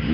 자,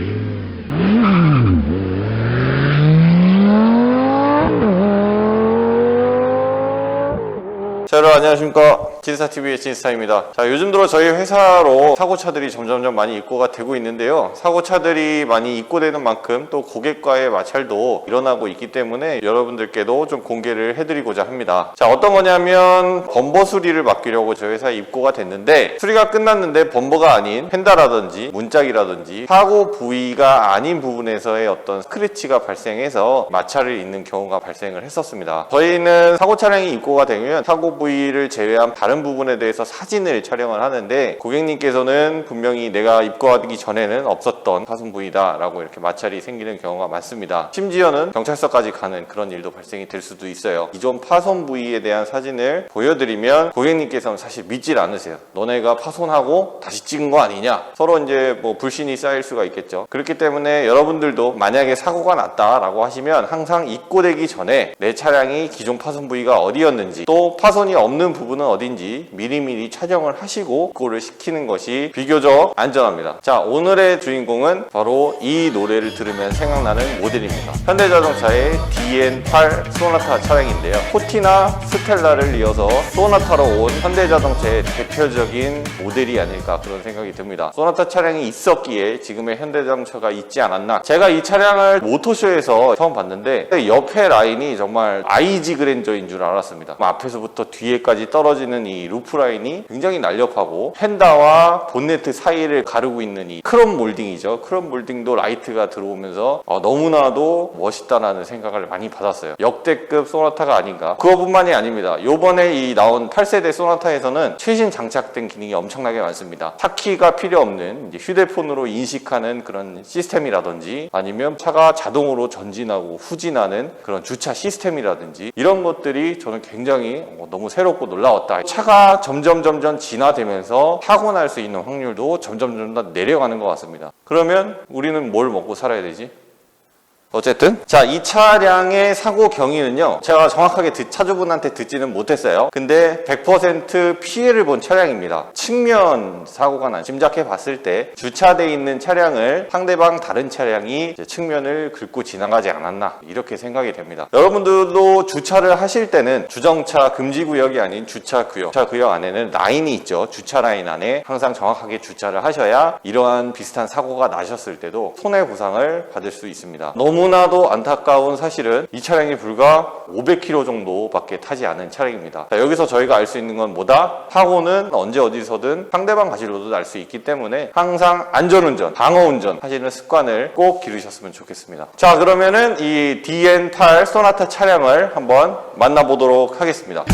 여러분 안녕하십니까. 진스타TV의 진스타입니다. 자, 요즘 들어 저희 회사로 사고차들이 점점점 많이 입고가 되고 있는데요. 사고차들이 많이 입고되는 만큼 또 고객과의 마찰도 일어나고 있기 때문에 여러분들께도 좀 공개를 해드리고자 합니다. 자, 어떤 거냐면 범버 수리를 맡기려고 저희 회사에 입고가 됐는데, 수리가 끝났는데 범버가 아닌 펜다라든지 문짝이라든지 사고 부위가 아닌 부분에서의 어떤 스크래치가 발생해서 마찰을 잇는 경우가 발생을 했었습니다. 저희는 사고 차량이 입고가 되면 사고 부위를 제외한 다른 부분에 대해서 사진을 촬영을 하는데, 고객님께서는 분명히 내가 입고하기 전에는 없었던 파손 부위다 라고 이렇게 마찰이 생기는 경우가 많습니다. 심지어는 경찰서까지 가는 그런 일도 발생이 될 수도 있어요. 기존 파손 부위에 대한 사진을 보여드리면 고객님께서는 사실 믿질 않으세요. 너네가 파손하고 다시 찍은 거 아니냐, 서로 이제 뭐 불신이 쌓일 수가 있겠죠. 그렇기 때문에 여러분들도 만약에 사고가 났다라고 하시면 항상 입고되기 전에 내 차량이 기존 파손 부위가 어디였는지, 또 파손이 없는 부분은 어딘지 미리미리 촬영을 하시고 입고를 시키는 것이 비교적 안전합니다. 자, 오늘의 주인공은 바로 이 노래를 들으면 생각나는 모델입니다. 현대자동차의 DN8 소나타 차량인데요. 코티나 스텔라를 이어서 소나타로 온 현대자동차의 대표적인 모델이 아닐까 그런 생각이 듭니다. 소나타 차량이 있었기에 지금의 현대자동차가 있지 않았나. 제가 이 차량을 모토쇼에서 처음 봤는데 옆에 라인이 정말 IG 그랜저인 줄 알았습니다. 앞에서부터 뒤에까지 떨어지는 이 루프 라인이 굉장히 날렵하고, 펜다와 본네트 사이를 가르고 있는 이 크롬 몰딩이죠. 크롬 몰딩도 라이트가 들어오면서 너무나도 멋있다라는 생각을 많이 받았어요. 역대급 소나타가 아닌가. 그것뿐만이 아닙니다. 요번에 이 나온 8세대 소나타에서는 최신 장착된 기능이 엄청나게 많습니다. 타키가 필요 없는 이제 휴대폰으로 인식하는 그런 시스템이라든지, 아니면 차가 자동으로 전진하고 후진하는 그런 주차 시스템이라든지, 이런 것들이 저는 굉장히 너무 새롭고 놀라웠다. 차가 점점 진화되면서 사고 날 수 있는 확률도 점점 더 내려가는 것 같습니다. 그러면 우리는 뭘 먹고 살아야 되지? 어쨌든 자, 이 차량의 사고 경위는요, 제가 정확하게 차주분한테 듣지는 못했어요. 근데 100% 피해를 본 차량입니다. 측면 사고가 난, 짐작해 봤을 때 주차되어 있는 차량을 상대방 다른 차량이 이제 측면을 긁고 지나가지 않았나, 이렇게 생각이 됩니다. 여러분들도 주차를 하실 때는 주정차 금지구역이 아닌 주차구역, 주차구역 안에는 라인이 있죠. 주차 라인 안에 항상 정확하게 주차를 하셔야 이러한 비슷한 사고가 나셨을 때도 손해보상을 받을 수 있습니다. 너무나도 안타까운 사실은 이 차량이 불과 500km 정도밖에 타지 않은 차량입니다. 자, 여기서 저희가 알 수 있는 건 뭐다? 사고는 언제 어디서든 상대방 과실로도 날 수 있기 때문에 항상 안전운전, 방어운전 하시는 습관을 꼭 기르셨으면 좋겠습니다. 자, 그러면은 이 DN8 소나타 차량을 한번 만나보도록 하겠습니다.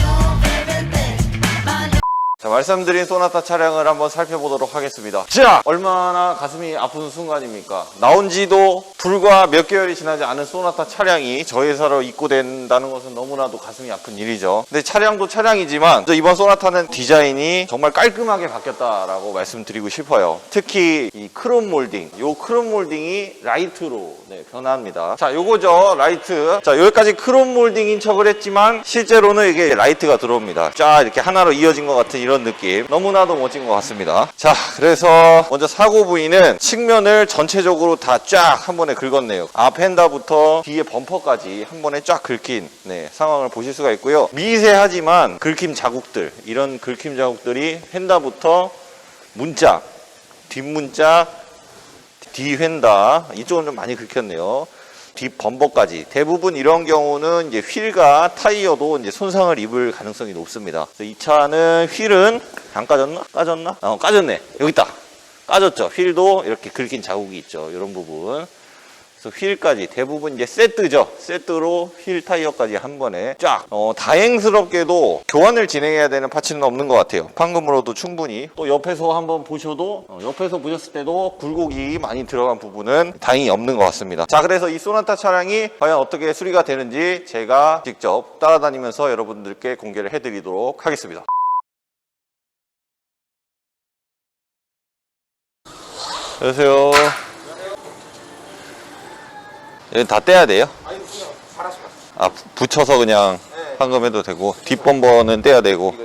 자, 말씀드린 소나타 차량을 한번 살펴보도록 하겠습니다. 자, 얼마나 가슴이 아픈 순간입니까? 나온 지도 불과 몇 개월이 지나지 않은 소나타 차량이 저희 회사로 입고된다는 것은 너무나도 가슴이 아픈 일이죠. 근데 차량도 차량이지만 이번 소나타는 디자인이 정말 깔끔하게 바뀌었다라고 말씀드리고 싶어요. 특히 이 크롬 몰딩, 요 크롬 몰딩이 라이트로 변화합니다. 자, 요거죠, 라이트. 자, 여기까지 크롬 몰딩인 척을 했지만 실제로는 이게 라이트가 들어옵니다. 쫙 이렇게 하나로 이어진 것 같은 이런 느낌, 너무나도 멋진 것 같습니다. 자, 그래서 먼저 사고 부위는 측면을 전체적으로 다 쫙 한 번에 긁었네요. 앞 펜다부터 뒤에 범퍼까지 한 번에 쫙 긁힌 상황을 보실 수가 있고요. 미세하지만 긁힘 자국들, 이런 긁힘 자국들이 펜다부터 문짝, 뒷문짝, 뒤휜다, 이쪽은 좀 많이 긁혔네요. 뒷 범버까지 대부분 이런 경우는 이제 휠과 타이어도 이제 손상을 입을 가능성이 높습니다. 이 차는 휠은 안 까졌나? 까졌나? 까졌네. 여기 있다. 까졌죠. 휠도 이렇게 긁힌 자국이 있죠. 이런 부분. 그래서 휠까지 대부분 이제 세트죠. 세트로 휠 타이어까지 한 번에 쫙. 다행스럽게도 교환을 진행해야 되는 파츠는 없는 것 같아요. 판금으로도 충분히. 또 옆에서 한번 보셔도, 옆에서 보셨을 때도 굴곡이 많이 들어간 부분은 다행히 없는 것 같습니다. 자, 그래서 이 소나타 차량이 과연 어떻게 수리가 되는지 제가 직접 따라다니면서 여러분들께 공개를 해드리도록 하겠습니다. 안녕하세요. 얘는 다 떼야 돼요? 아니, 그냥 갈아서. 아, 붙여서 그냥 판금해도 되고, 뒷범버는 떼야 되고.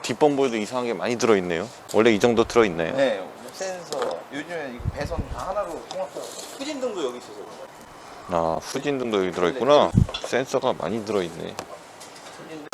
뒷범블도 이상하게 많이 들어있네요. 원래 이 정도 들어있나요? 네, 센서. 요즘에 이거 배선 다 하나로 통합해서 후진등도 여기 있어서 그런 거예요. 아, 후진등도 여기 들어있구나. 센서가 많이 들어있네. 후진등.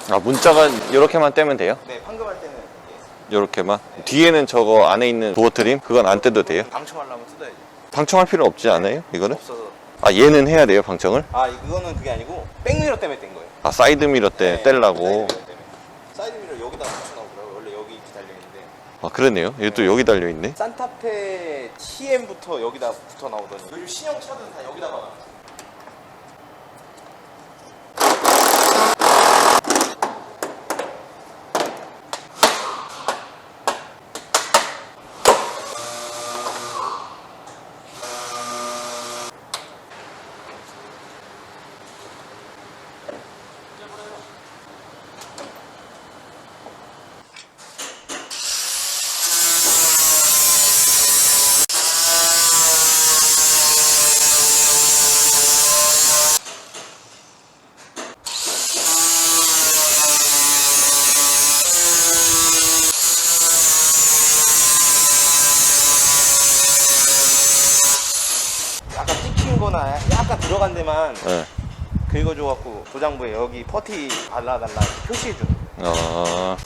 아, 문자가 이렇게만 떼면 돼요? 네, 황금할 때는 이게 이렇게만? 뒤에는 저거 안에 있는 도어 트림? 그건 안 떼도 돼요? 방청하려면 뜯어야지. 방청할 필요 없지 않아요? 이거는? 없어서. 아, 얘는 해야 돼요, 방청을? 아, 이거는 그게 아니고 백미러 때문에 뗀 거예요. 아, 사이드 미러 때 네, 떼려고. 사이드 미러 여기다 붙여놔보더라고요. 원래 여기 이렇게 달려있는데. 아, 그러네요. 얘 또 여기 달려있네. 산타페 TM부터 여기다 붙어 나오더니 요즘 신형 차들은 다 여기다 박아놨어요. 약간 찍힌 거나 약간 들어간 데만 네. 긁어줘갖고 도장부에 여기 퍼티 발라달라 표시해줘. 아,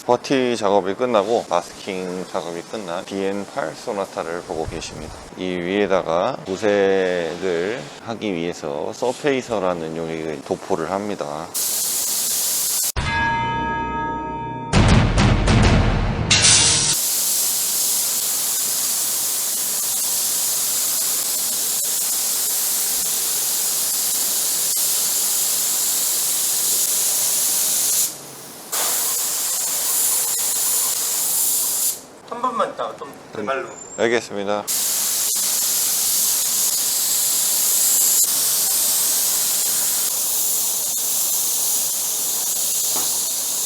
버티 작업이 끝나고 마스킹 작업이 끝난 DN8 소나타를 보고 계십니다. 이 위에다가 도색을 하기 위해서 서페이서라는 용액의 도포를 합니다. 한 번만 있다가 좀 제발로. 알겠습니다.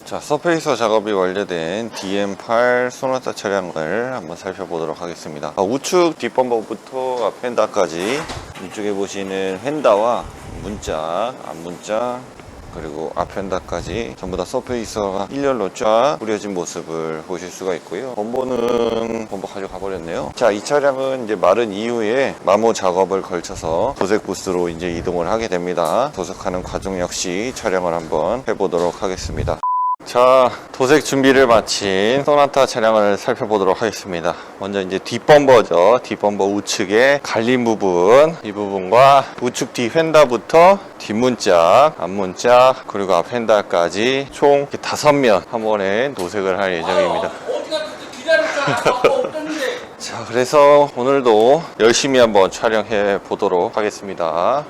자, 서페이서 작업이 완료된 DM8 소나타 차량을 한번 살펴보도록 하겠습니다. 우측 뒷범버부터 앞 휀다까지 이쪽에 보시는 휀다와 문짝, 앞문짝, 그리고 앞 휀다까지 전부 다 서페이서가 일렬로 쫙 뿌려진 모습을 보실 수가 있고요. 범버는 범버 가져가 버렸네요. 자, 이 차량은 이제 마른 이후에 마모 작업을 걸쳐서 도색 부스로 이제 이동을 하게 됩니다. 도색하는 과정 역시 촬영을 한번 해보도록 하겠습니다. 자, 도색 준비를 마친 소나타 차량을 살펴보도록 하겠습니다. 먼저 이제 뒷범버죠. 뒷범버 우측에 갈린 부분, 이 부분과 우측 뒤 휀다부터 뒷문짝, 앞문짝, 그리고 앞 휀다까지 총 5면 한 번에 도색을 할 예정입니다. 자, 그래서 오늘도 열심히 한번 촬영해 보도록 하겠습니다.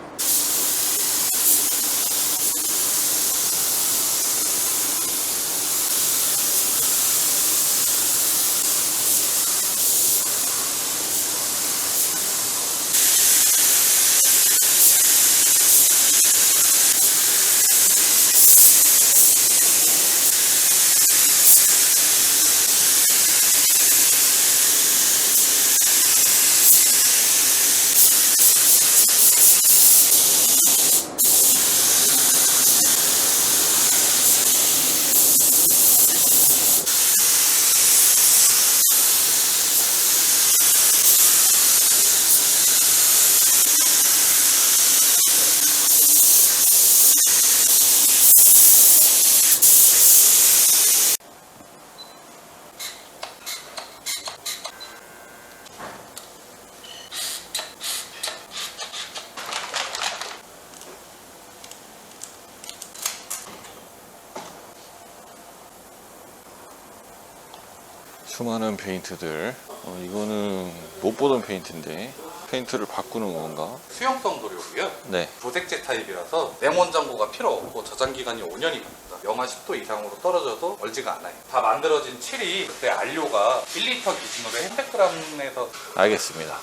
수많은 페인트들, 이거는 못 보던 페인트인데 페인트를 바꾸는 건가? 수용성 도료고요. 네. 도색제 타입이라서 냉온 장고가 필요 없고 저장 기간이 5년이 갑니다. 영하 10도 이상으로 떨어져도 얼지가 않아요. 다 만들어진 칠이 그때 안료가 1리터 기준으로 100g에서 알겠습니다.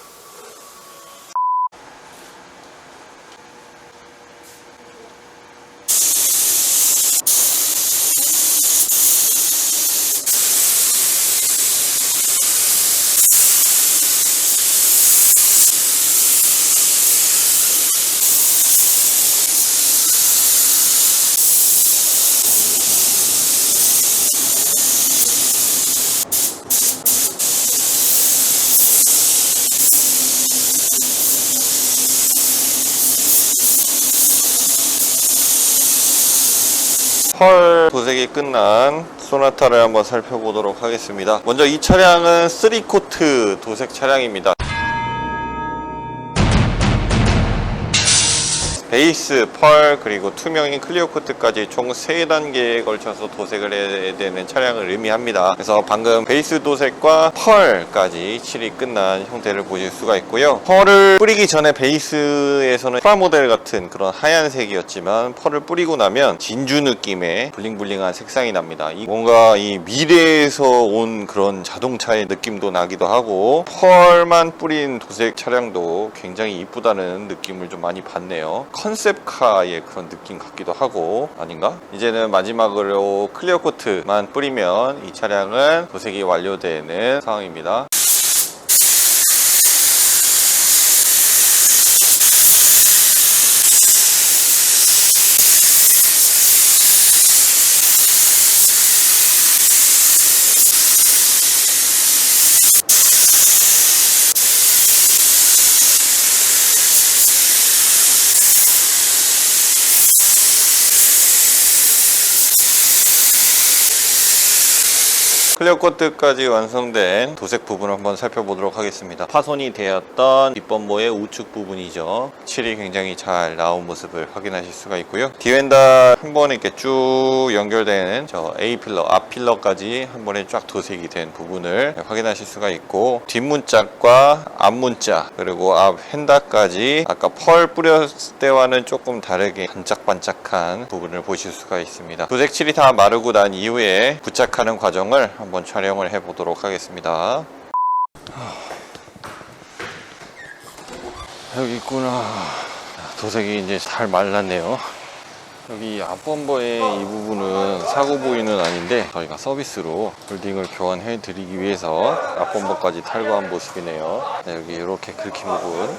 펄 도색이 끝난 소나타를 한번 살펴보도록 하겠습니다. 먼저 이 차량은 3코트 도색 차량입니다. 베이스, 펄, 그리고 투명인 클리어 코트까지 총 3단계에 걸쳐서 도색을 해야 되는 차량을 의미합니다. 그래서 방금 베이스 도색과 펄까지 칠이 끝난 형태를 보실 수가 있고요. 펄을 뿌리기 전에 베이스에서는 프라모델 같은 그런 하얀색이었지만 펄을 뿌리고 나면 진주 느낌의 블링블링한 색상이 납니다. 뭔가 이 미래에서 온 그런 자동차의 느낌도 나기도 하고, 펄만 뿌린 도색 차량도 굉장히 이쁘다는 느낌을 좀 많이 받네요. 컨셉카의 그런 느낌 같기도 하고, 아닌가? 이제는 마지막으로 클리어 코트만 뿌리면 이 차량은 도색이 완료되는 상황입니다. 클리어 코트까지 완성된 도색 부분을 한번 살펴보도록 하겠습니다. 파손이 되었던 뒷범버의 우측 부분이죠. 칠이 굉장히 잘 나온 모습을 확인하실 수가 있고요. 뒤엔다 한 번에 이렇게 쭉 연결되는 저 A 필러, 앞 필러까지 한 번에 쫙 도색이 된 부분을 확인하실 수가 있고, 뒷문짝과 앞문짝, 그리고 앞 휀다까지 아까 펄 뿌렸을 때와는 조금 다르게 반짝반짝한 부분을 보실 수가 있습니다. 도색 칠이 다 마르고 난 이후에 부착하는 과정을 한번 촬영을 해 보도록 하겠습니다. 여기 있구나. 도색이 이제 잘 말랐네요. 여기 앞범버의 이 부분은 사고 부위는 아닌데 저희가 서비스로 볼딩을 교환해 드리기 위해서 앞범버까지 탈거한 모습이네요. 네, 여기 이렇게 긁힌 부분.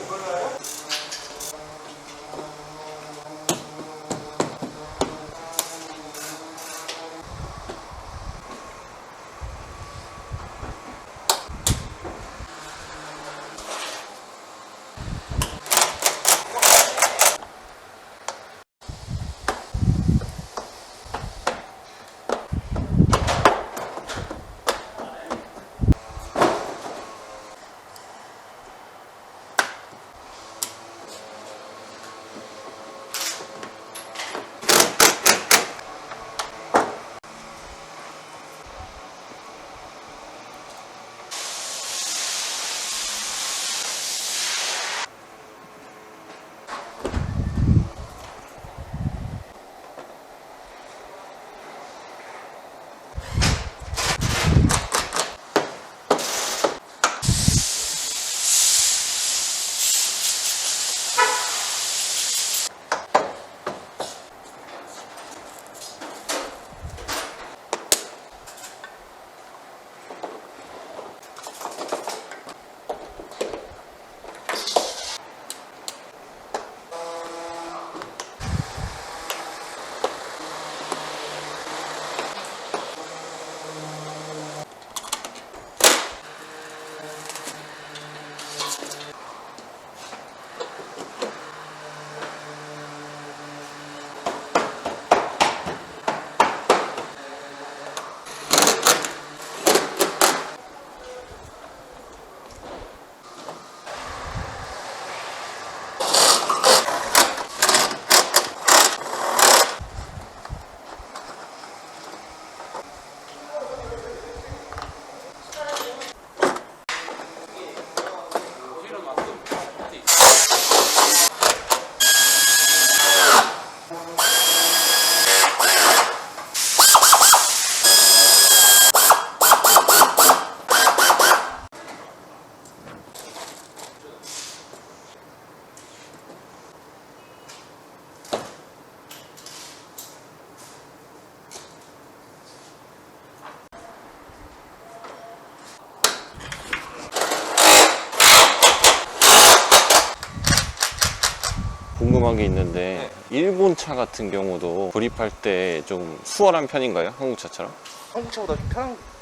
궁금한 게 있는데 일본 차 같은 경우도 조립할 때 좀 수월한 편인가요? 한국 차처럼? 한국 차보다 좀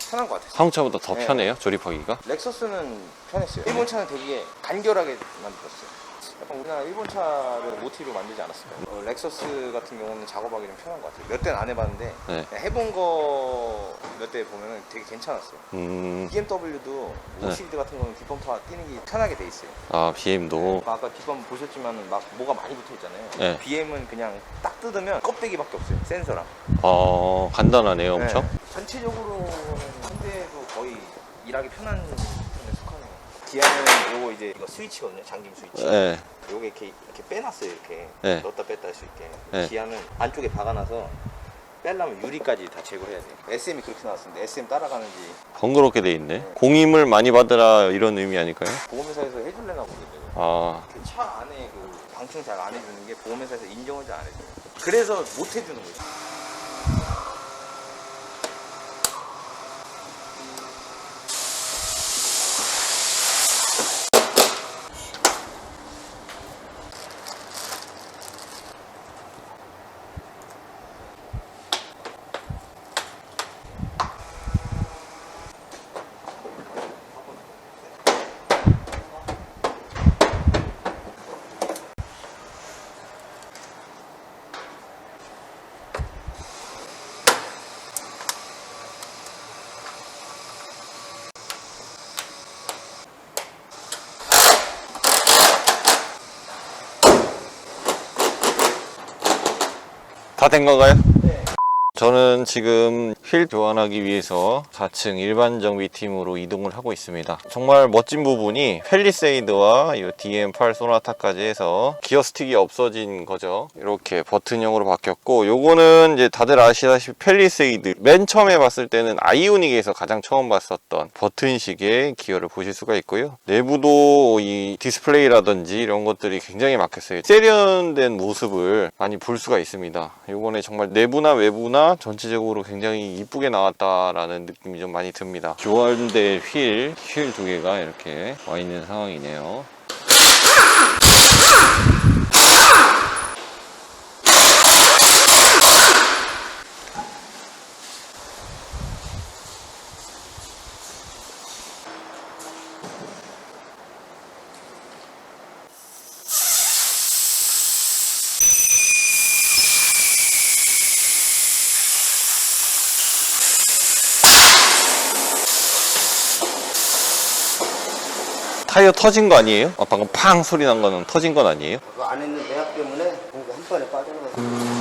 편한 것 같아요. 한국 차보다 더 네. 편해요? 조립하기가? 렉서스는 편했어요. 일본 차는 되게 간결하게 만들었어요. 약간 우리나라 일본 차를 모티브로 만들지 않았을까요? 렉서스 같은 경우는 작업하기 좀 편한 것 같아요. 몇 대는 안 해봤는데 네. 해본 거 몇 대 보면 되게 괜찮았어요. BMW도 네. 5시리즈 같은 거는 뒷범 타 뛰는 게 편하게 돼 있어요. 아, BM도. 아까 뒷범 보셨지만 막 뭐가 많이 붙어 있잖아요. 네. BM은 그냥 딱 뜯으면 껍데기밖에 없어요. 센서랑. 간단하네요, 엄청. 네. 전체적으로는 현대도 거의 일하기 편한 편에 속하네요. 기아는 요거 이제 이거 스위치거든요. 잠김 스위치. 네. 요게 이렇게 빼놨어요. 이렇게 네. 넣었다 뺐다 할 수 있게. 네. 기아는 안쪽에 박아놔서 빼려면 유리까지 다 제거해야 돼요. SM이 그렇게 나왔는데 SM 따라가는지 번거롭게 돼 있네. 공임을 많이 받으라 이런 의미 아닐까요? 보험회사에서 해줄래나 모르겠어요. 아, 그 차 안에 그 방충 잘 안 해주는 게 보험회사에서 인정을 잘 안 해줘요. 그래서 못 해주는 거죠. 다 된 건가요? 네. 저는 지금 휠 교환하기 위해서 4층 일반 정비팀으로 이동을 하고 있습니다. 정말 멋진 부분이 팰리세이드와 이 DM8 소나타까지 해서 기어 스틱이 없어진 거죠. 이렇게 버튼형으로 바뀌었고, 요거는 이제 다들 아시다시피 팰리세이드 맨 처음에 봤을 때는 아이오닉에서 가장 처음 봤었던 버튼식의 기어를 보실 수가 있고요. 내부도 이 디스플레이라든지 이런 것들이 굉장히 막혔어요. 세련된 모습을 많이 볼 수가 있습니다. 요번에 정말 내부나 외부나 전체적으로 굉장히 이쁘게 나왔다라는 느낌이 좀 많이 듭니다. 교환된 휠 두 개가 이렇게 와 있는 상황이네요. 타이어 터진 거 아니에요? 방금 팡 소리 난 거는 터진 건 아니에요? 그 안에 있는 내압 때문에 공기 한 번에 빠져나가서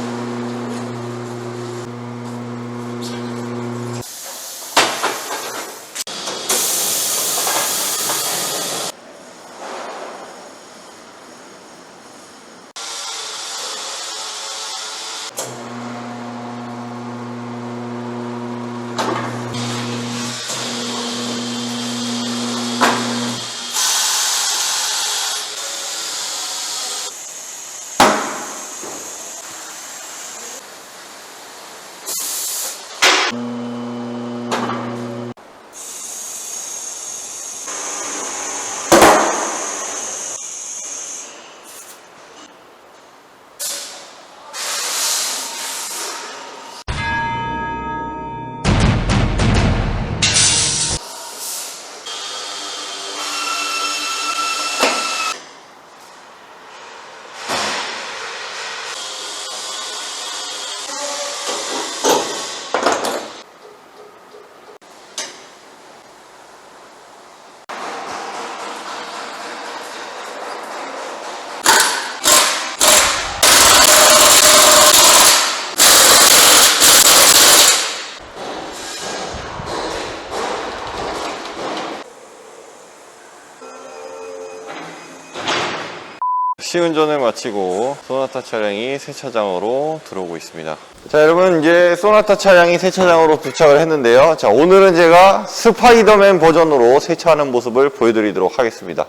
시운전을 마치고 소나타 차량이 세차장으로 들어오고 있습니다. 자, 여러분, 이제 소나타 차량이 세차장으로 도착을 했는데요. 자, 오늘은 제가 스파이더맨 버전으로 세차하는 모습을 보여드리도록 하겠습니다.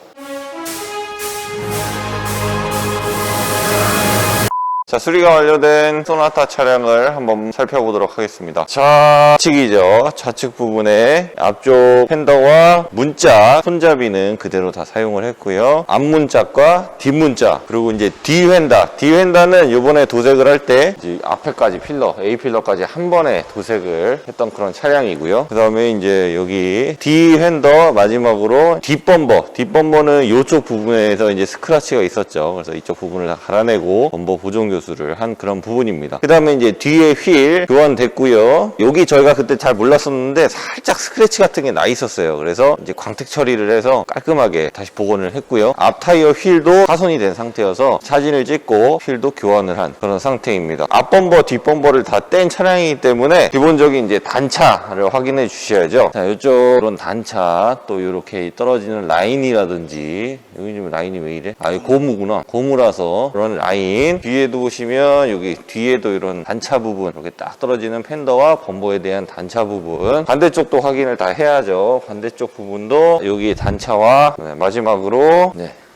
자, 수리가 완료된 소나타 차량을 한번 살펴보도록 하겠습니다. 좌측이죠. 좌측 부분에 앞쪽 팬더와 문짝, 손잡이는 그대로 다 사용을 했고요. 앞문짝과 뒷문짝, 그리고 이제 뒤휀다는 이번에 도색을 할 때 앞에까지 필러, A 필러까지 한 번에 도색을 했던 그런 차량이고요. 그 다음에 이제 여기 뒤휀더 마지막으로 뒷범버는 이쪽 부분에서 이제 스크래치가 있었죠. 그래서 이쪽 부분을 다 갈아내고 범버 보정 교수를 한 그런 부분입니다. 그 다음에 이제 뒤에 휠 교환됐고요. 여기 저희가 그때 잘 몰랐었는데 살짝 스크래치 같은 게 나 있었어요. 그래서 이제 광택 처리를 해서 깔끔하게 다시 복원을 했고요. 앞 타이어 휠도 파손이 된 상태여서 사진을 찍고 휠도 교환을 한 그런 상태입니다. 앞 범버, 뒷 범버를 다 뗀 차량이기 때문에 기본적인 이제 단차를 확인해 주셔야죠. 자, 이쪽은 단차, 또 이렇게 떨어지는 라인이라든지, 여기 좀 라인이 왜 이래? 아, 이거 고무구나. 고무라서 그런 라인. 뒤에도 보시면 여기 뒤에도 이런 단차 부분, 이렇게 딱 떨어지는 팬더와 범버에 대한 단차 부분. 반대쪽도 확인을 다 해야죠. 반대쪽 부분도 여기 단차와 마지막으로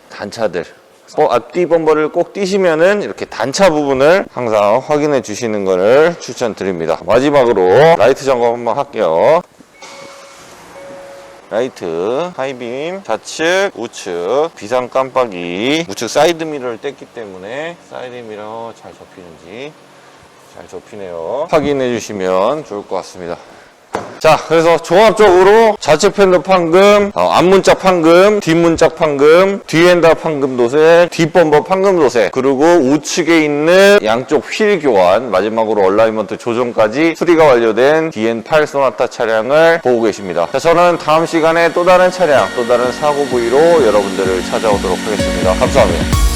단차들. 앞뒤 범버를 꼭 띄시면은 이렇게 단차 부분을 항상 확인해 주시는 것을 추천드립니다. 마지막으로 라이트 점검 한번 할게요. 라이트, 하이빔, 좌측, 우측, 비상 깜빡이, 우측 사이드 미러를 뗐기 때문에 사이드 미러 잘 접히는지 잘 접히네요. 확인해 주시면 좋을 것 같습니다. 자, 그래서 종합적으로 좌측 팬더 판금, 앞문짝 판금, 뒷문짝 판금, 뒤엔더 판금 도색, 뒷범버 판금 도색, 그리고 우측에 있는 양쪽 휠 교환, 마지막으로 얼라이먼트 조정까지 수리가 완료된 DN8 소나타 차량을 보고 계십니다. 자, 저는 다음 시간에 또 다른 차량, 또 다른 사고 부위로 여러분들을 찾아오도록 하겠습니다. 감사합니다.